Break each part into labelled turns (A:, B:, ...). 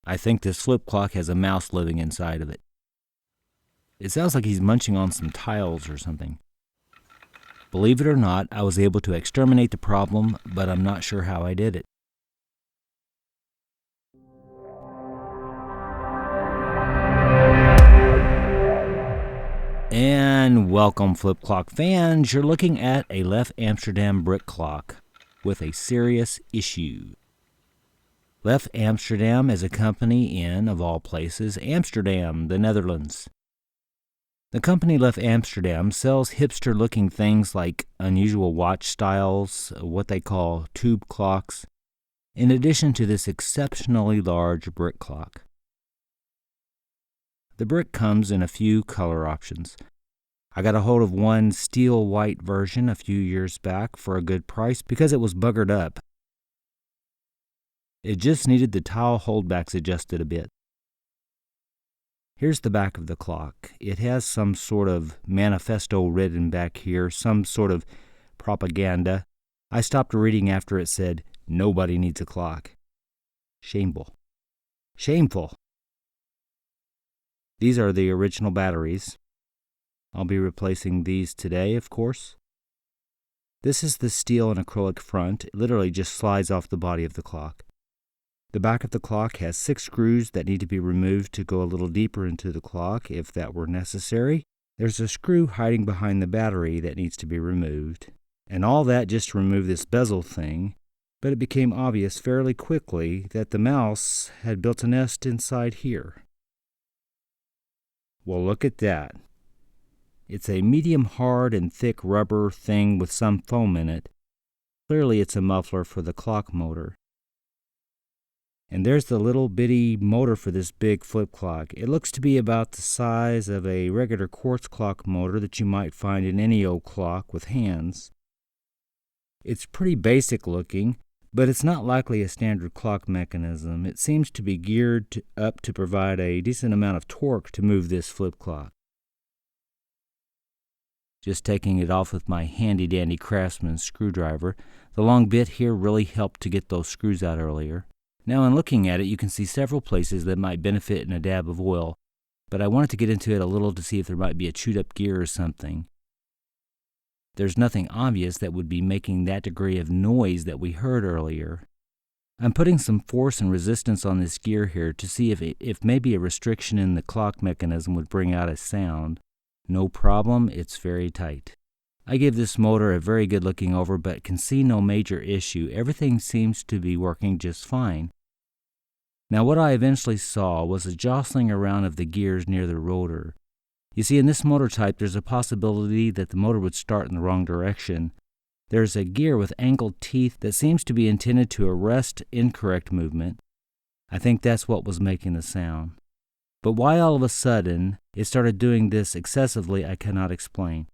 A: I think this flip clock has a mouse living inside of it. It sounds like he's munching on some tiles or something. Believe it or not, I was able to exterminate the problem, but I'm not sure how I did it. And welcome, flip clock fans. You're looking at a LEFF Amsterdam Brick clock with a serious issue. LEFF Amsterdam is a company in, of all places, Amsterdam, the Netherlands. The company LEFF Amsterdam sells hipster-looking things like unusual watch styles, what they call tube clocks, in addition to this exceptionally large brick clock. The brick comes in a few color options. I got a hold of one steel white version a few years back for a good price because it was buggered up. It just needed the tile holdbacks adjusted a bit. Here's the back of the clock. It has some sort of manifesto written back here, some sort of propaganda. I stopped reading after it said, "Nobody needs a clock." Shameful. Shameful. These are the original batteries. I'll be replacing these today, of course. This is the steel and acrylic front. It literally just slides off the body of the clock. The back of the clock has 6 screws that need to be removed to go a little deeper into the clock if that were necessary. There's a screw hiding behind the battery that needs to be removed. And all that just to remove this bezel thing, but it became obvious fairly quickly that the mouse had built a nest inside here. Well, look at that. It's a medium hard and thick rubber thing with some foam in it. Clearly it's a muffler for the clock motor. And there's the little bitty motor for this big flip clock. It looks to be about the size of a regular quartz clock motor that you might find in any old clock with hands. It's pretty basic looking, but it's not likely a standard clock mechanism. It seems to be geared up to provide a decent amount of torque to move this flip clock. Just taking it off with my handy-dandy Craftsman screwdriver. The long bit here really helped to get those screws out earlier. Now in looking at it, you can see several places that might benefit in a dab of oil, but I wanted to get into it a little to see if there might be a chewed-up gear or something. There's nothing obvious that would be making that degree of noise that we heard earlier. I'm putting some force and resistance on this gear here to see if maybe a restriction in the clock mechanism would bring out a sound. No problem, it's very tight. I give this motor a very good looking over, but can see no major issue. Everything seems to be working just fine. Now what I eventually saw was a jostling around of the gears near the rotor. You see, in this motor type, there's a possibility that the motor would start in the wrong direction. There's a gear with angled teeth that seems to be intended to arrest incorrect movement. I think that's what was making the sound. But why all of a sudden it started doing this excessively, I cannot explain.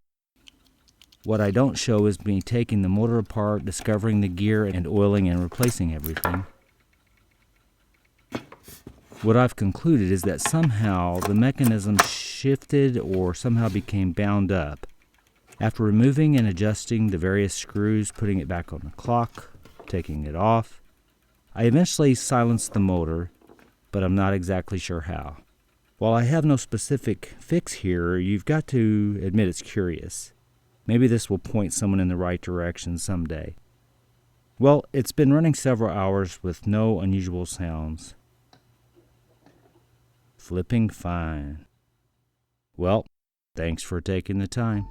A: What I don't show is me taking the motor apart, discovering the gear, and oiling and replacing everything. What I've concluded is that somehow the mechanism shifted or somehow became bound up. After removing and adjusting the various screws, putting it back on the clock, taking it off, I eventually silenced the motor, but I'm not exactly sure how. While I have no specific fix here, you've got to admit it's curious. Maybe this will point someone in the right direction someday. Well, it's been running several hours with no unusual sounds. Flipping fine. Well, thanks for taking the time.